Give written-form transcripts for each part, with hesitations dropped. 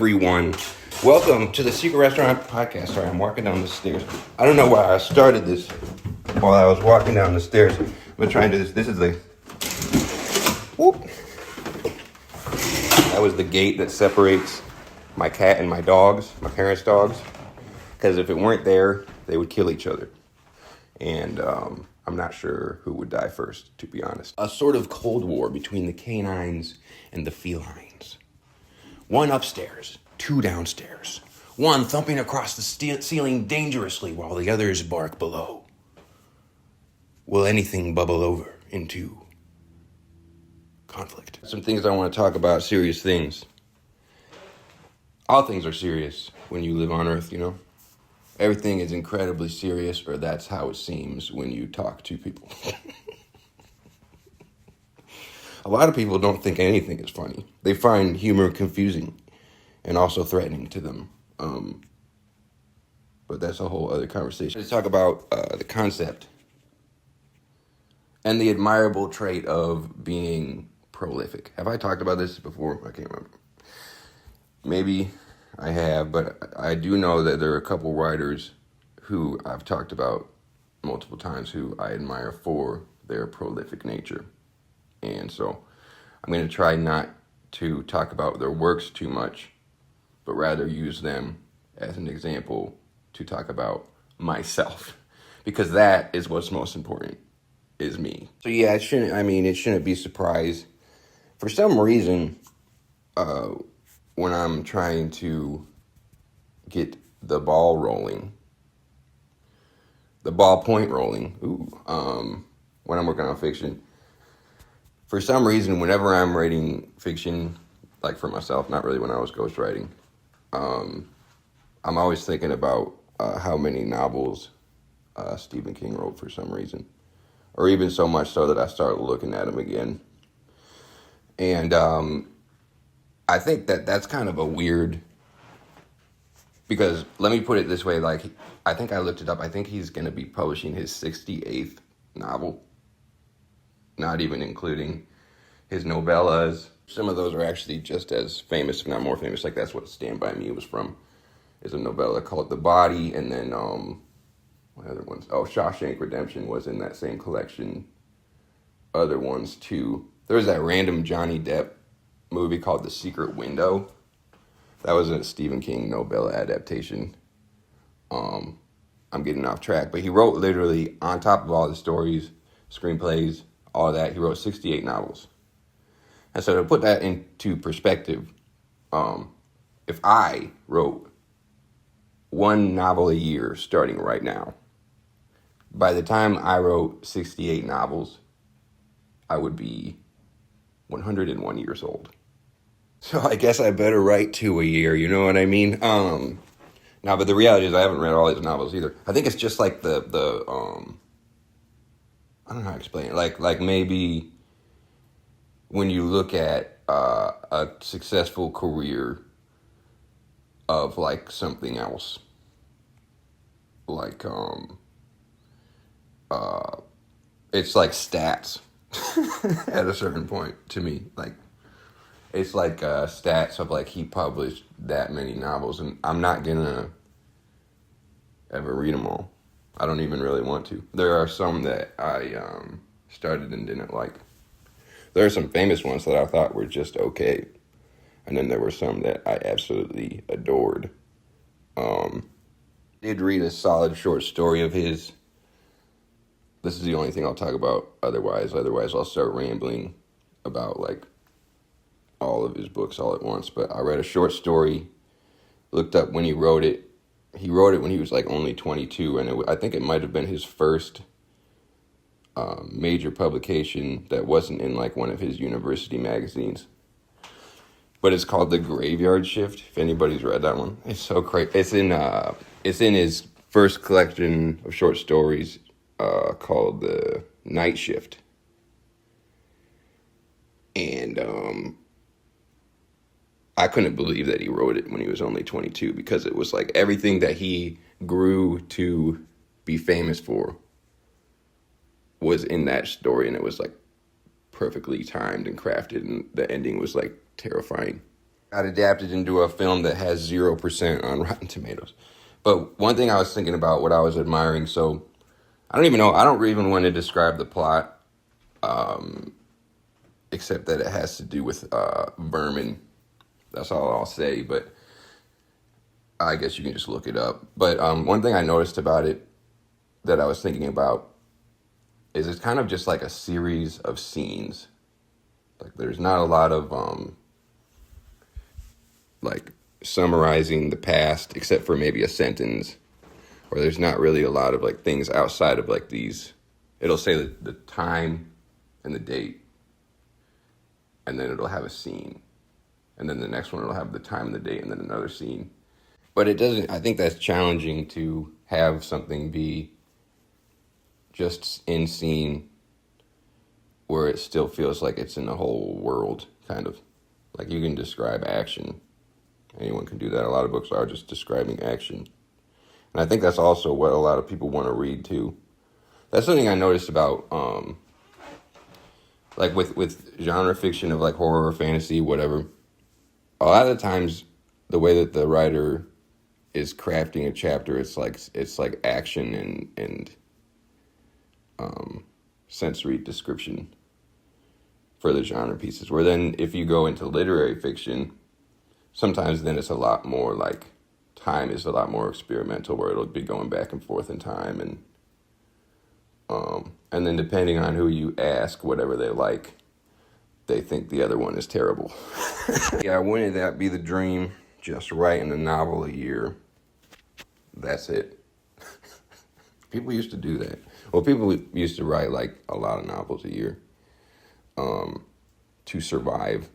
everyone. Welcome to the Secret Restaurant Podcast. Sorry, I'm walking down the stairs. I don't know why I started this while I was walking down the stairs. I'm trying to do this. This is the... Whoop. That was the gate that separates my cat and my dogs, my parents' dogs. Because if it weren't there, they would kill each other. And I'm not sure who would die first, to be honest. A sort of cold war between the canines and the felines. One upstairs, two downstairs. One thumping across the ceiling dangerously while the others bark below. Will anything bubble over into conflict? Some things I want to talk about, serious things. All things are serious when you live on Earth, you know? Everything is incredibly serious, or that's how it seems when you talk to people. A lot of people don't think anything is funny. They find humor confusing and also threatening to them. But that's a whole other conversation. Let's talk about the concept and the admirable trait of being prolific. Have I talked about this before? I can't remember. Maybe I have, but I do know that there are a couple writers who I've talked about multiple times who I admire for their prolific nature. And so I'm going to try not to talk about their works too much, but rather use them as an example to talk about myself, because that is what's most important, is me. So yeah, it shouldn't be a surprise. For some reason, when I'm trying to get the ball rolling, the ballpoint rolling, when I'm working on fiction, for some reason, whenever I'm writing fiction, like for myself, not really when I was ghostwriting, I'm always thinking about how many novels Stephen King wrote for some reason, or even so much so that I started looking at them again. And I think that's kind of a weird, because let me put it this way, like, I think I looked it up. I think he's going to be publishing his 68th novel, not even including his novellas. Some of those are actually just as famous, if not more famous. Like, that's what Stand By Me was from, is a novella called The Body. And then, what other ones? Oh, Shawshank Redemption was in that same collection. Other ones, too. There was that random Johnny Depp movie called The Secret Window. That was a Stephen King novella adaptation. I'm getting off track, but he wrote literally, on top of all the stories, screenplays, all of that, he wrote 68 novels. And so to put that into perspective, if I wrote one novel a year starting right now, by the time I wrote 68 novels, I would be 101 years old. So I guess I better write 2 a year, you know what I mean? Now, but the reality is I haven't read all these novels either. I think it's just like the I don't know how to explain it. Like maybe when you look at a successful career of like something else, like it's like stats at a certain point to me. Like, it's like stats of like he published that many novels, and I'm not gonna ever read them all. I don't even really want to. There are some that I started and didn't like. There are some famous ones that I thought were just okay, and then there were some that I absolutely adored. Did read a solid short story of his. This is the only thing I'll talk about. Otherwise I'll start rambling about like all of his books all at once. But I read a short story, looked up when he wrote it. He wrote it when he was like only 22, and I think it might have been his first major publication that wasn't in like one of his university magazines. But it's called The Graveyard Shift. If anybody's read that one, it's so great. It's in his first collection of short stories called The Night Shift. And I couldn't believe that he wrote it when he was only 22, because it was like everything that he grew to be famous for was in that story, and it was like perfectly timed and crafted, and the ending was like terrifying. got adapted into a film that has 0% on Rotten Tomatoes. But one thing I was thinking about, what I was admiring, so I don't even know, I don't even want to describe the plot, except that it has to do with vermin. That's all I'll say, but I guess you can just look it up. But one thing I noticed about it that I was thinking about is it's kind of just like a series of scenes. Like there's not a lot of like summarizing the past, except for maybe a sentence, or there's not really a lot of like things outside of like these. It'll say the time and the date, and then it'll have a scene, and then the next one it'll have the time and the date, and then another scene. But it doesn't, I think that's challenging to have something be just in scene where it still feels like it's in the whole world, kind of. Like you can describe action. Anyone can do that. A lot of books are just describing action. And I think that's also what a lot of people want to read too. That's something I noticed about, like with genre fiction of like horror or fantasy, whatever. A lot of the times, the way that the writer is crafting a chapter, it's like action and sensory description for the genre pieces. Where then if you go into literary fiction, sometimes then it's a lot more like time is a lot more experimental, where it'll be going back and forth in time, and then depending on who you ask, whatever they like, they think the other one is terrible. Yeah, wouldn't that be the dream? Just writing a novel a year. That's it. People used to do that. Well, people used to write like a lot of novels a year to survive,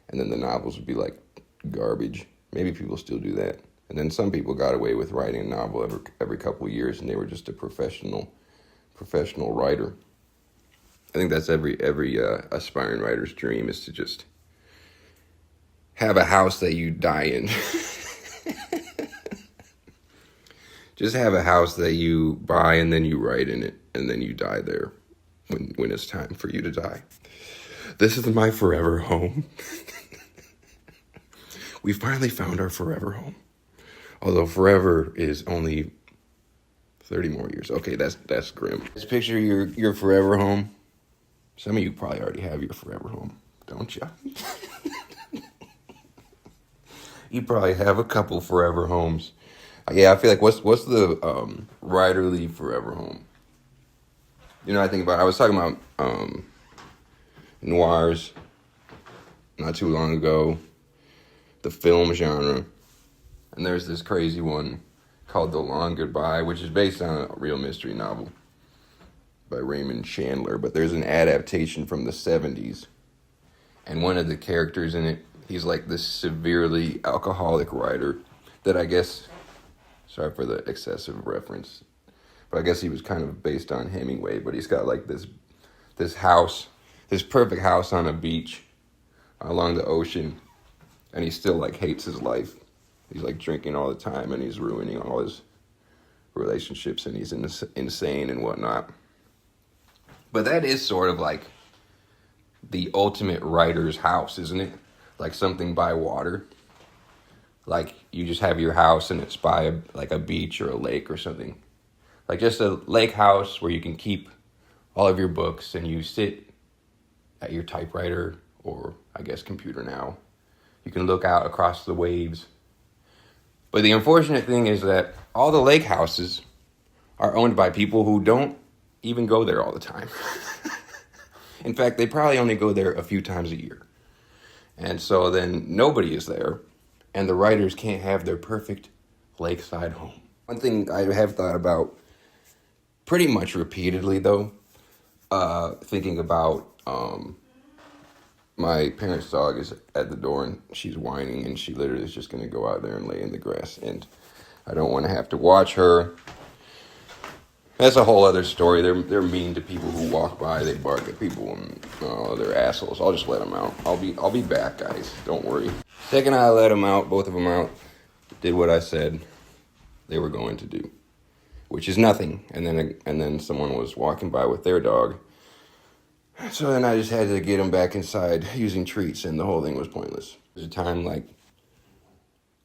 and then the novels would be like garbage. Maybe people still do that. And then some people got away with writing a novel every couple of years, and they were just a professional writer. I think that's every aspiring writer's dream, is to just have a house that you die in. Just have a house that you buy and then you write in it, and then you die there when it's time for you to die. This is my forever home. We finally found our forever home. Although forever is only 30 more years. Okay, that's grim. Just picture your forever home. Some of you probably already have your forever home, don't you? You probably have a couple forever homes. Yeah, I feel like what's the writerly forever home? You know, I was talking about noirs not too long ago, the film genre, and there's this crazy one called The Long Goodbye, which is based on a real mystery novel by Raymond Chandler, but there's an adaptation from the 70s, and one of the characters in it, he's like this severely alcoholic writer that I guess, sorry for the excessive reference, but I guess he was kind of based on Hemingway, but he's got like this house, this perfect house on a beach along the ocean, and he still like hates his life. He's like drinking all the time, and he's ruining all his relationships, and he's insane and whatnot. But that is sort of like the ultimate writer's house, isn't it? Like something by water. Like you just have your house and it's by a beach or a lake or something. Like just a lake house where you can keep all of your books, and you sit at your typewriter, or I guess computer now. You can look out across the waves. But the unfortunate thing is that all the lake houses are owned by people who don't even go there all the time. In fact, they probably only go there a few times a year. And so then nobody is there, and the writers can't have their perfect lakeside home. One thing I have thought about pretty much repeatedly, though, thinking about my parents' dog is at the door, and she's whining, and she literally is just going to go out there and lay in the grass, and I don't want to have to watch her. That's a whole other story. They're mean to people who walk by. They bark at people, and they're assholes. I'll just let them out. I'll be back, guys. Don't worry. Second I let them out, both of them out, did what I said they were going to do, which is nothing. And then someone was walking by with their dog. So then I just had to get them back inside using treats, and the whole thing was pointless. There's a time like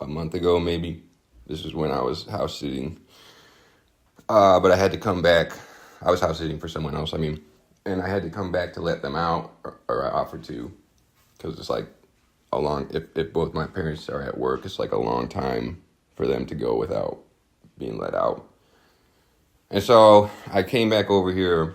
a month ago, maybe. This is when I was house sitting. But I had to come back. I was house sitting for someone else, I mean. And I had to come back to let them out, or I offered to. Because it's like a long, if both my parents are at work, it's like a long time for them to go without being let out. And so I came back over here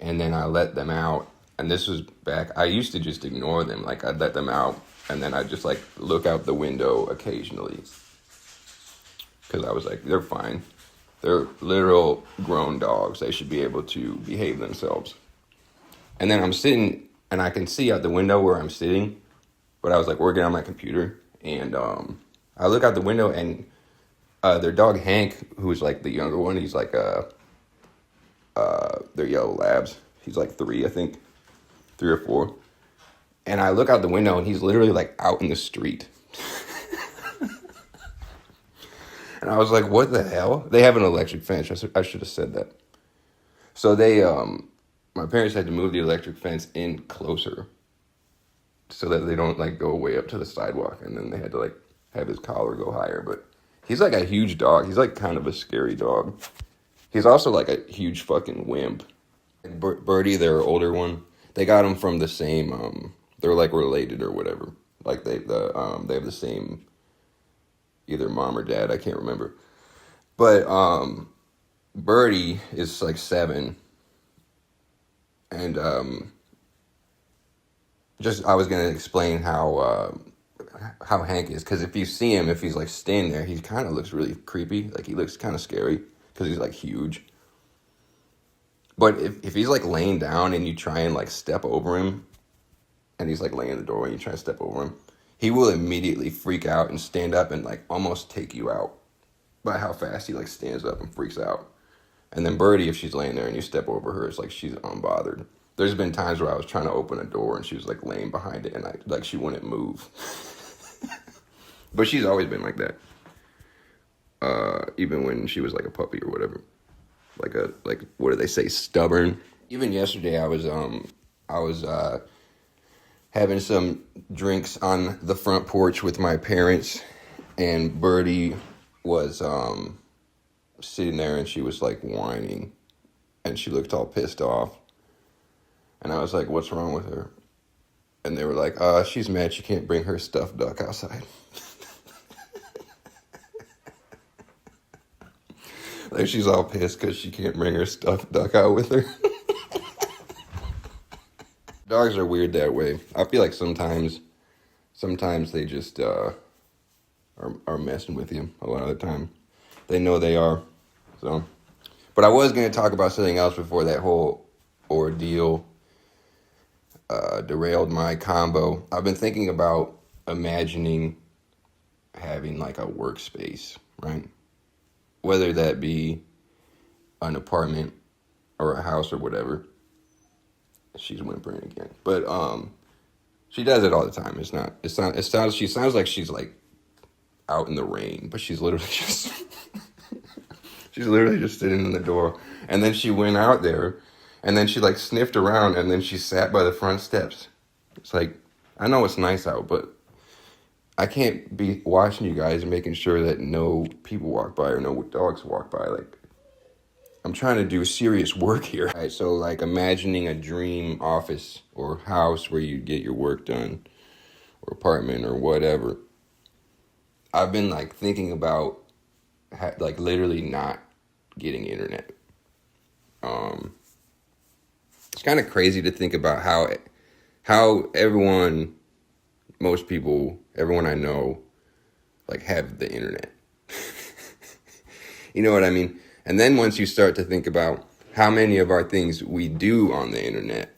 and then I let them out. And this was back, I used to just ignore them. Like I'd let them out and then I'd just like look out the window occasionally. Because I was like, they're fine. They're literal grown dogs. They should be able to behave themselves. And then I'm sitting and I can see out the window where I'm sitting. But I was like working on my computer. And I look out the window and their dog Hank, who's like the younger one, he's like they're yellow labs. He's like 3, I think, 3 or 4. And I look out the window and he's literally like out in the street. And I was like, what the hell? They have an electric fence. I should have said that. So my parents had to move the electric fence in closer so that they don't like go way up to the sidewalk. And then they had to like have his collar go higher. But he's like a huge dog. He's like kind of a scary dog. He's also like a huge fucking wimp. And Birdie, their older one, they got him from the same, they're like related or whatever. Like they have the same, either mom or dad, I can't remember. But Birdie is like 7. And I was gonna explain how Hank is, because if you see him, if he's like staying there, he kind of looks really creepy. Like he looks kind of scary because he's like huge. But if he's like laying down and you try and like step over him, and he's like laying in the doorway and you try to step over him, he will immediately freak out and stand up and like almost take you out by how fast he like stands up and freaks out. And then Birdie, if she's laying there and you step over her, it's like she's unbothered. There's been times where I was trying to open a door and she was like laying behind it and she wouldn't move. But she's always been like that. Even when she was like a puppy or whatever. Like what do they say, stubborn. Even yesterday I was having some drinks on the front porch with my parents, and Birdie was sitting there and she was like whining and she looked all pissed off. And I was like, what's wrong with her? And they were like, she's mad she can't bring her stuffed duck outside. Like she's all pissed because she can't bring her stuffed duck out with her. Dogs are weird that way. I feel like sometimes they just are messing with you a lot of the time. They know they are. So, but I was going to talk about something else before that whole ordeal derailed my combo. I've been thinking about imagining having like a workspace, right? Whether that be an apartment or a house or whatever. She's whimpering again. But she does it all the time. She sounds like she's like out in the rain, but she's literally just she's literally just sitting in the door. And then she went out there and then she like sniffed around and then she sat by the front steps. It's like, I know it's nice out, but I can't be watching you guys and making sure that no people walk by or no dogs walk by. Like, I'm trying to do serious work here. Right, so like imagining a dream office or house where you get your work done, or apartment or whatever. I've been like thinking about like literally not getting internet. It's kind of crazy to think about how most people, everyone I know, like have the internet. You know what I mean? And then once you start to think about how many of our things we do on the internet,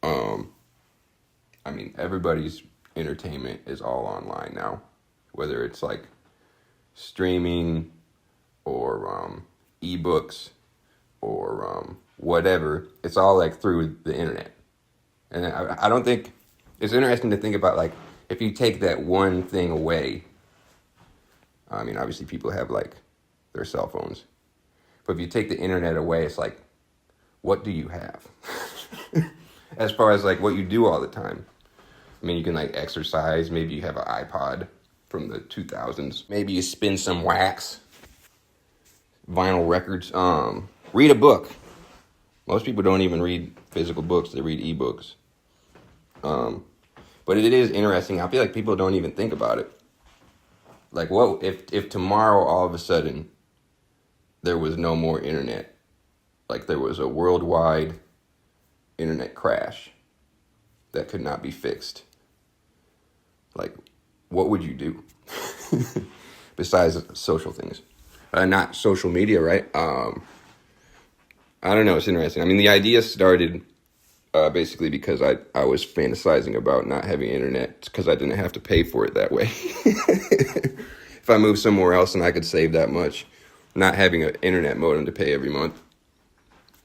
I mean, everybody's entertainment is all online now, whether it's like streaming or ebooks or whatever. It's all like through the internet. And I don't think, it's interesting to think about like, if you take that one thing away, I mean, obviously people have like their cell phones. But if you take the internet away, it's like, what do you have? As far as like what you do all the time. I mean, you can like exercise. Maybe you have an iPod. from the 2000s. Maybe you spin some wax, vinyl records. Read a book. Most people don't even read physical books; they read ebooks. But it is interesting. I feel like people don't even think about it. Like, what if tomorrow all of a sudden there was no more internet? Like, there was a worldwide internet crash that could not be fixed. Like, what would you do? Besides social things. Not social media, right? I don't know. It's interesting. I mean, the idea started basically because I was fantasizing about not having internet because I didn't have to pay for it that way. If I moved somewhere else and I could save that much, not having an internet modem to pay every month.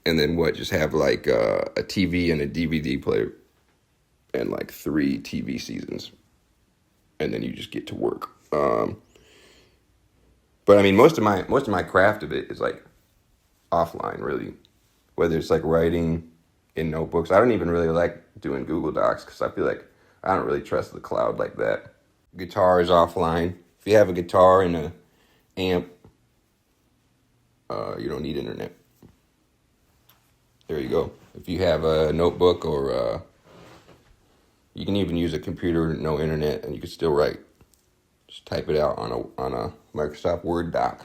And then just have like a TV and a DVD player and like 3 TV seasons. And then you just get to work. But I mean, most of my craft of it is like offline, really. Whether it's like writing in notebooks. I don't even really like doing Google Docs because I feel like I don't really trust the cloud like that. Guitar is offline. If you have a guitar and a amp, you don't need internet. There you go. If you have a notebook or you can even use a computer, no internet, and you can still write. Just type it out on a Microsoft Word doc.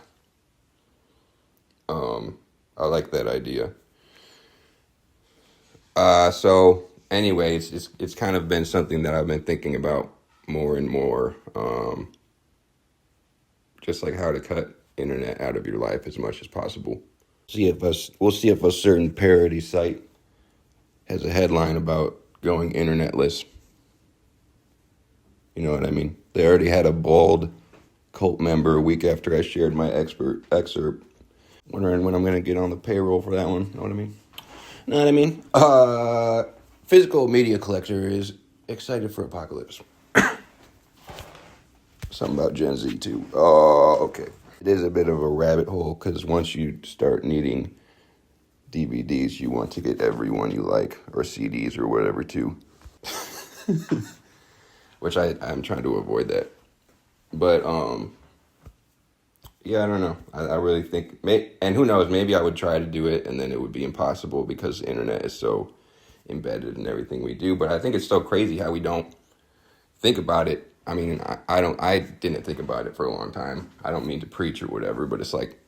I like that idea. So anyway, it's kind of been something that I've been thinking about more and more. Just like how to cut internet out of your life as much as possible. We'll see if a certain parody site has a headline about going internetless. You know what I mean? They already had a bald cult member a week after I shared my excerpt. Wondering when I'm going to get on the payroll for that one. Know what I mean? Know what I mean? Physical media collector is excited for apocalypse. Something about Gen Z too. Oh, okay. It is a bit of a rabbit hole because once you start needing DVDs, you want to get every one you like, or CDs or whatever too. Which I'm trying to avoid that. But yeah, I don't know. I really think, and who knows, maybe I would try to do it and then it would be impossible because the internet is so embedded in everything we do. But I think it's so crazy how we don't think about it. I mean, I didn't think about it for a long time. I don't mean to preach or whatever, but it's like,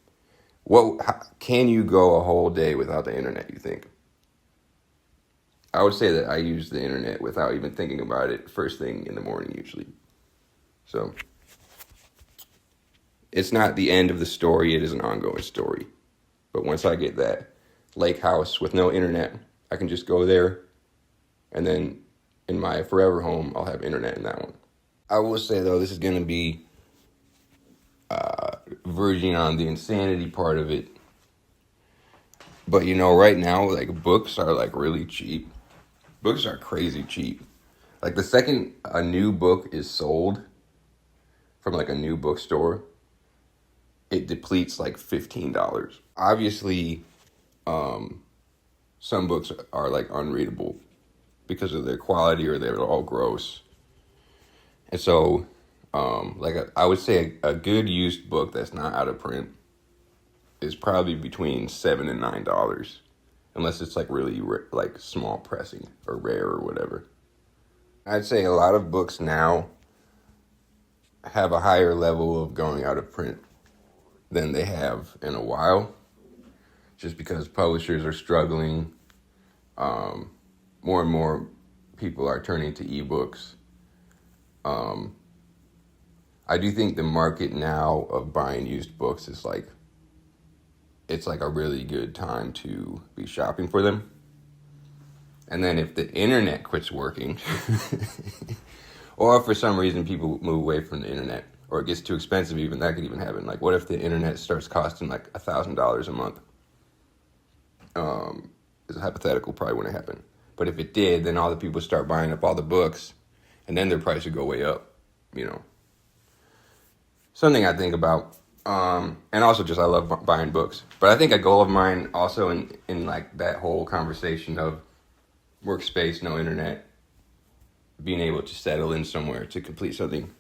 can you go a whole day without the internet, you think? I would say that I use the internet without even thinking about it first thing in the morning usually. So it's not the end of the story. It is an ongoing story. But once I get that lake house with no internet, I can just go there. And then in my forever home, I'll have internet in that one. I will say, though, this is going to be verging on the insanity part of it. But, right now, like, books are, like, really cheap. Books are crazy cheap. Like, the second a new book is sold from, like, a new bookstore, it depletes, like, $15. Obviously, some books are, like, unreadable because of their quality or they're all gross. And so, I would say a good used book that's not out of print is probably between $7 and $9, unless it's like really like small pressing or rare or whatever. I'd say a lot of books now have a higher level of going out of print than they have in a while, just because publishers are struggling. More and more people are turning to ebooks. I do think the market now of buying used books is like, it's like a really good time to be shopping for them. And then if the internet quits working, or if for some reason people move away from the internet, or it gets too expensive, even that could even happen. Like, what if the internet starts costing like $1,000 a month? It's a hypothetical, probably wouldn't happen. But if it did, then all the people start buying up all the books, and then their price would go way up, Something I think about. And also just I love buying books. But I think a goal of mine also in like that whole conversation of workspace, no internet, being able to settle in somewhere to complete something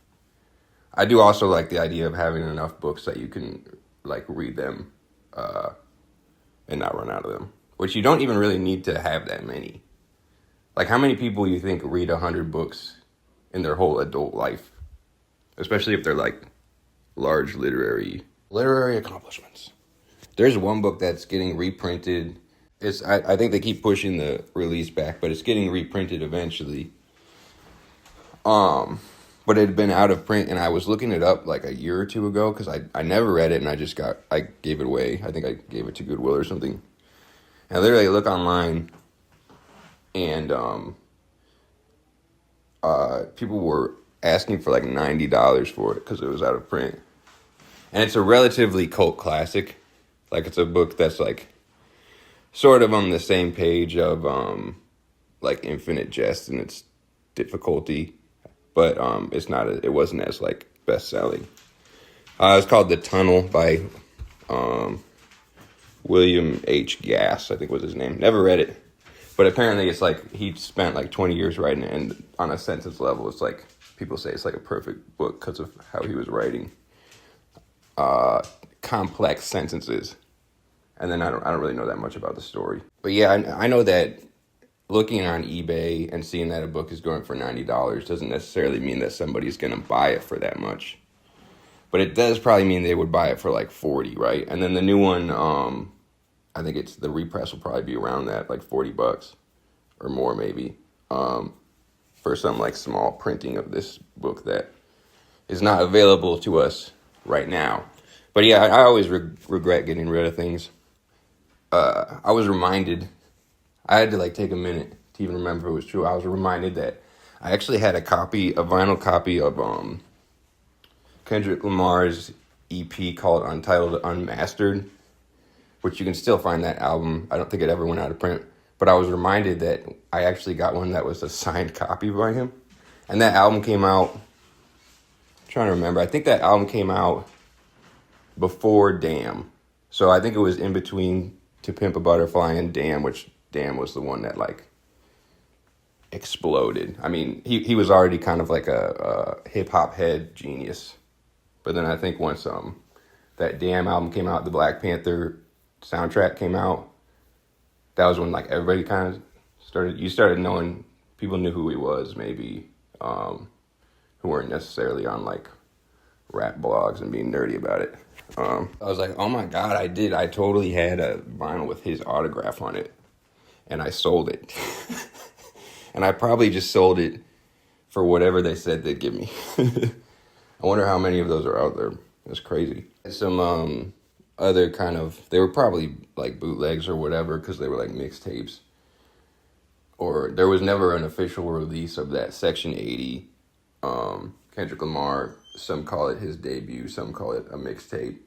I do also like the idea of having enough books that you can like read them and not run out of them. Which you don't even really need to have that many. Like how many people you think read 100 books in their whole adult life? Especially if they're like large literary accomplishments. There's one book that's getting reprinted. I think they keep pushing the release back, but it's getting reprinted eventually. But it had been out of print, and I was looking it up like a year or two ago because I never read it, and I gave it away. I think I gave it to Goodwill or something. And I literally look online, and people were asking for like $90 for it because it was out of print. And it's a relatively cult classic. Like it's a book that's like sort of on the same page of like Infinite Jest and its difficulty, but it wasn't as like best selling. It's called The Tunnel by William H. Gass, I think was his name. Never read it, but apparently it's like he spent like 20 years writing it, and on a sentence level, it's like people say it's like a perfect book because of how he was writing complex sentences. And then I don't really know that much about the story. But yeah, I know that looking on eBay and seeing that a book is going for $90 doesn't necessarily mean that somebody's going to buy it for that much. But it does probably mean they would buy it for like 40, right? And then the new one, I think the repress will probably be around that, like $40 or more maybe, for some like small printing of this book that is not available to us right now. But yeah, I always regret getting rid of things. I was reminded, I had to like take a minute to even remember if it was true. I was reminded that I actually had a vinyl copy of Kendrick Lamar's EP called Untitled Unmastered, which you can still find that album. I don't think it ever went out of print, but I was reminded that I actually got one that was a signed copy by him. And that album came out, I'm trying to remember, I think that album came out before Damn. So I think it was in between To Pimp a Butterfly and Damn, which Damn was the one that like exploded. I mean, he was already kind of like a hip hop head genius. But then I think once that Damn album came out, the Black Panther soundtrack came out, that was when like everybody kind of started knowing, people knew who he was maybe, who weren't necessarily on like rap blogs and being nerdy about it. I was like, oh my God, I totally had a vinyl with his autograph on it, and I sold it. And I probably just sold it for whatever they said they'd give me. I wonder how many of those are out there. That's crazy. Some other kind of, they were probably like bootlegs or whatever, because they were like mixtapes. Or there was never an official release of that Section 80 Kendrick Lamar. Some call it his debut, some call it a mixtape.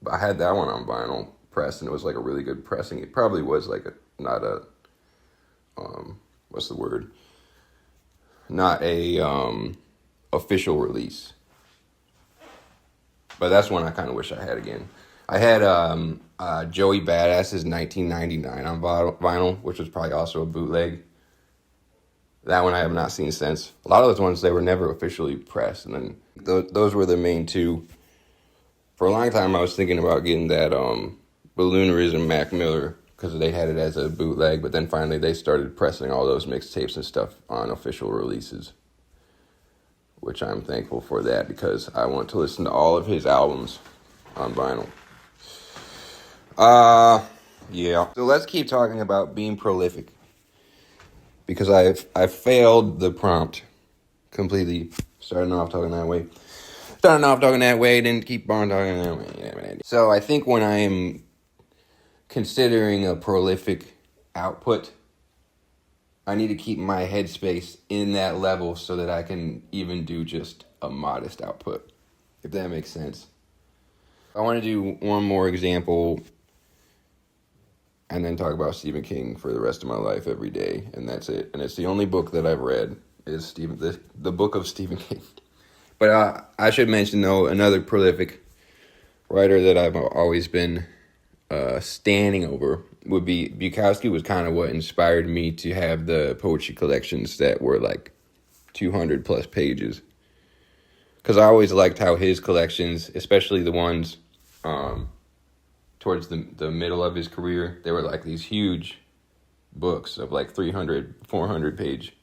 But I had that one on vinyl press, and it was like a really good pressing. It probably was like not a official release. But that's one I kind of wish I had again. I had Joey Badass's 1999 on vinyl, which was probably also a bootleg. That one I have not seen since. A lot of those ones, they were never officially pressed. And then those were the main two. For a long time, I was thinking about getting that Balloonerism Mac Miller, because they had it as a bootleg. But then finally they started pressing all those mixtapes and stuff on official releases, which I'm thankful for that, because I want to listen to all of his albums on vinyl. Yeah. So let's keep talking about being prolific, because I failed the prompt completely. Starting off talking that way, didn't keep on talking that way. So I think when I am considering a prolific output, I need to keep my headspace in that level so that I can even do just a modest output, if that makes sense. I want to do one more example and then talk about Stephen King for the rest of my life every day, and that's it. And it's the only book that I've read is the book of Stephen King. But I should mention, though, another prolific writer that I've always been standing over would be Bukowski. Was kind of what inspired me to have the poetry collections that were like 200 plus pages. because I always liked how his collections, especially the ones towards the middle of his career, they were like these huge books of like 300, 400 page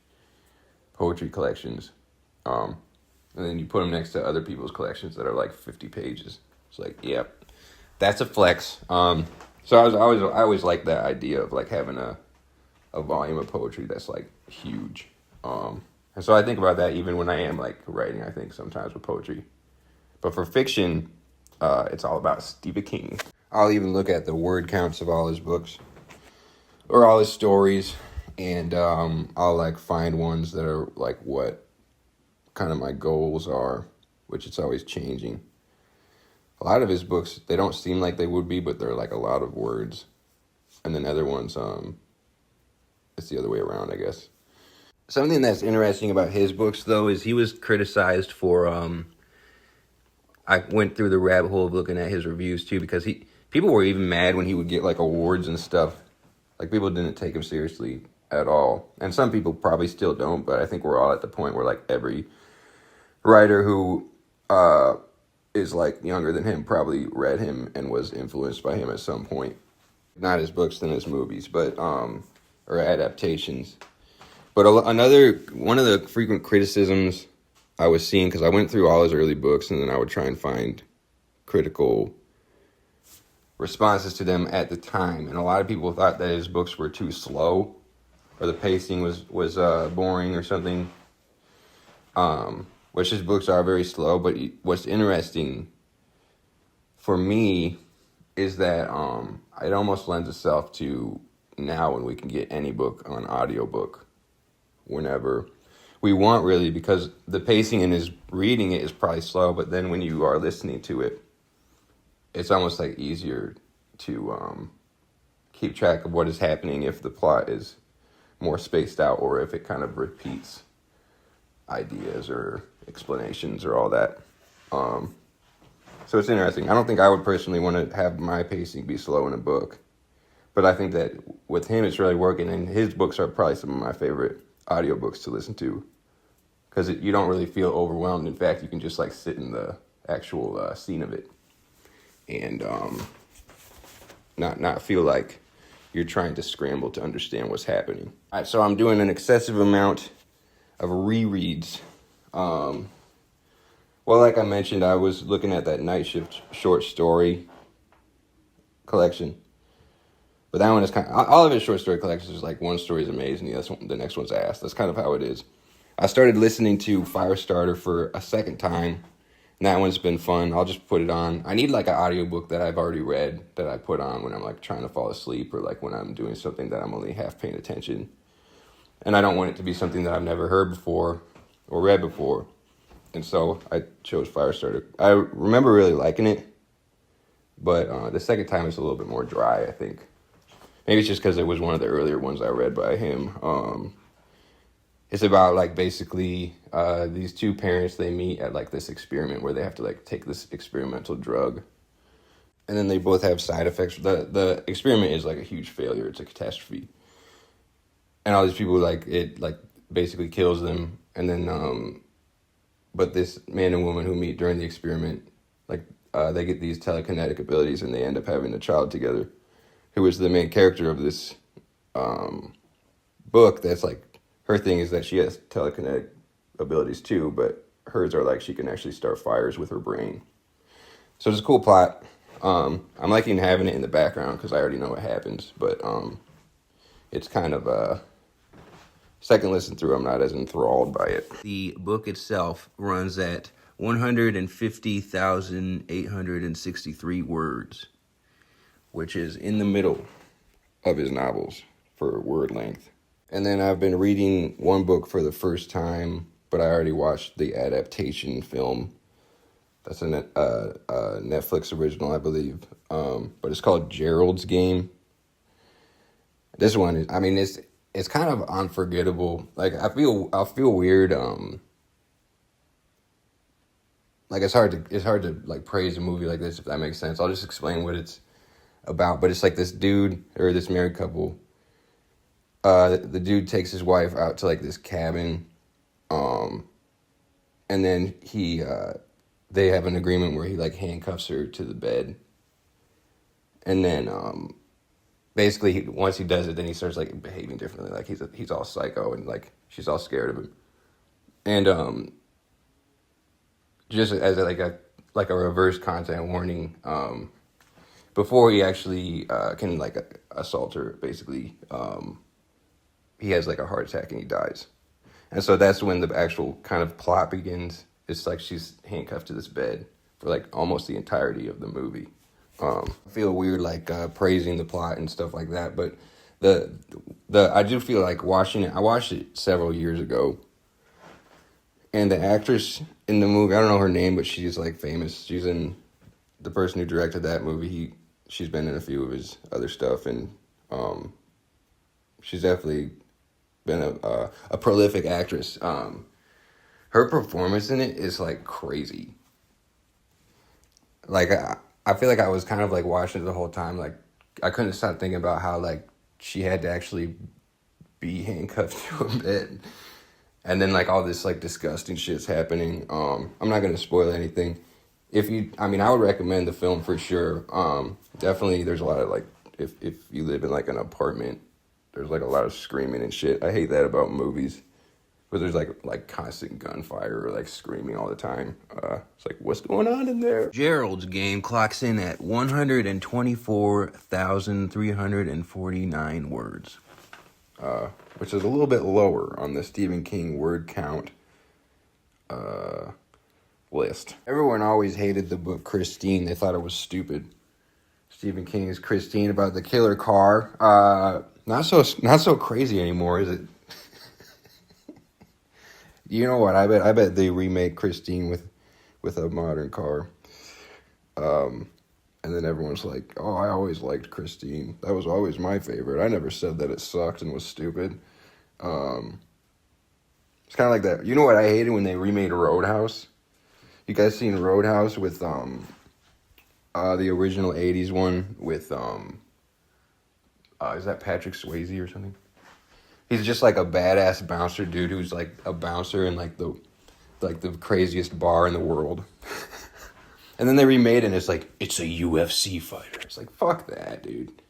poetry collections. And then you put them next to other people's collections that are like 50 pages. It's like, yep, that's a flex. So I always liked that idea of like having a volume of poetry that's like huge. And so I think about that even when I am like writing, I think sometimes with poetry. But for fiction, it's all about Stephen King. I'll even look at the word counts of all his books or all his stories, and I'll like find ones that are like what kind of my goals are, which it's always changing. A lot of his books, they don't seem like they would be, but they're like a lot of words. And then other ones, it's the other way around, I guess. Something that's interesting about his books, though, is he was criticized for, I went through the rabbit hole of looking at his reviews, too, because people were even mad when he would get, like, awards and stuff. Like, people didn't take him seriously at all. And some people probably still don't, but I think we're all at the point where, like, every writer who is, like, younger than him probably read him and was influenced by him at some point. Not his books, then his movies, but, or adaptations. But one of the frequent criticisms I was seeing, because I went through all his early books and then I would try and find critical responses to them at the time. And a lot of people thought that his books were too slow or the pacing was boring or something, which his books are very slow. But what's interesting for me is that it almost lends itself to now when we can get any book on audiobook whenever we want, really, because the pacing in his reading it is probably slow, but then when you are listening to it, it's almost like easier to keep track of what is happening if the plot is more spaced out or if it kind of repeats ideas or explanations or all that. So it's interesting. I don't think I would personally want to have my pacing be slow in a book, but I think that with him it's really working, and his books are probably some of my favorite audiobooks to listen to, because you don't really feel overwhelmed. In fact, you can just like sit in the actual scene of it and not feel like you're trying to scramble to understand what's happening. All right, so I'm doing an excessive amount of rereads. Well, like I mentioned, I was looking at that Night Shift short story collection. But that one is kind of, all of his short story collections is like one story is amazing, the next one's ass. That's kind of how it is. I started listening to Firestarter for a second time, and that one's been fun. I'll just put it on. I need like an audiobook that I've already read that I put on when I'm like trying to fall asleep or like when I'm doing something that I'm only half paying attention. And I don't want it to be something that I've never heard before or read before. And so I chose Firestarter. I remember really liking it, but the second time it's a little bit more dry, I think. Maybe it's just because it was one of the earlier ones I read by him. It's about like basically these two parents, they meet at like this experiment where they have to like take this experimental drug, and then they both have side effects. The experiment is like a huge failure. It's a catastrophe, and all these people like it like basically kills them. And then but this man and woman who meet during the experiment, like they get these telekinetic abilities and they end up having a child together, who is the main character of this book. That's like, her thing is that she has telekinetic abilities too, but hers are like she can actually start fires with her brain. So it's a cool plot. I'm liking having it in the background because I already know what happens, but it's kind of a second listen through, I'm not as enthralled by it. The book itself runs at 150,863 words, which is in the middle of his novels for word length. And then I've been reading one book for the first time, but I already watched the adaptation film. That's a Netflix original, I believe. But it's called Gerald's Game. This one is, I mean, it's kind of unforgettable. Like I'll feel weird. Like it's hard to like praise a movie like this, if that makes sense. I'll just explain what it's about. But it's like this dude or this married couple. The dude takes his wife out to like this cabin, and then they have an agreement where he like handcuffs her to the bed, and then basically once he does it, then he starts like behaving differently, like he's all psycho, and like she's all scared of him, and just as like a reverse content warning, before he actually can like assault her, basically, he has like a heart attack and he dies. And so that's when the actual kind of plot begins. It's like she's handcuffed to this bed for like almost the entirety of the movie. I feel weird like praising the plot and stuff like that, but the I do feel like watching it. I watched it several years ago, and the actress in the movie, I don't know her name, but she's like famous. She's in the person who directed that movie. She's been in a few of his other stuff, and she's definitely been a prolific actress. Her performance in it is like crazy. Like I feel like I was kind of like watching it the whole time. Like I couldn't stop thinking about how like she had to actually be handcuffed to a bed, and then like all this like disgusting shit's happening. I'm not gonna spoil anything. I would recommend the film for sure. Definitely, there's a lot of like if you live in like an apartment, there's like a lot of screaming and shit. I hate that about movies, but there's like constant gunfire or like screaming all the time. It's like, what's going on in there? Gerald's game clocks in at 124,349 words, which is a little bit lower on the Stephen King word count list. Everyone always hated the book Christine. They thought it was stupid. Stephen King's Christine about the killer car. Not so crazy anymore, is it? You know what? I bet they remake Christine with a modern car. And then everyone's like, "Oh, I always liked Christine. That was always my favorite. I never said that it sucked and was stupid." It's kind of like that. You know what I hated when they remade Roadhouse? You guys seen Roadhouse with the original 80s one with is that Patrick Swayze or something? He's just like a badass bouncer dude who's like a bouncer in like the craziest bar in the world. And then they remade it and it's like, it's a UFC fighter. It's like, fuck that, dude.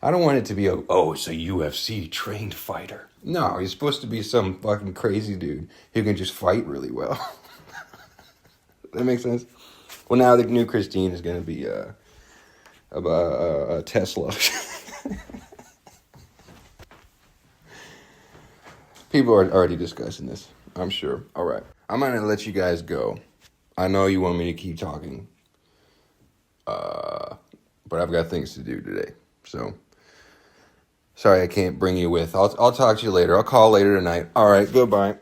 I don't want it to be it's a UFC trained fighter. No, he's supposed to be some fucking crazy dude who can just fight really well. That makes sense? Well, now the new Christine is going to be about a Tesla. People are already discussing this, I'm sure. All right. I'm going to let you guys go. I know you want me to keep talking, but I've got things to do today. So, sorry I can't bring you with. I'll talk to you later. I'll call later tonight. All right, goodbye.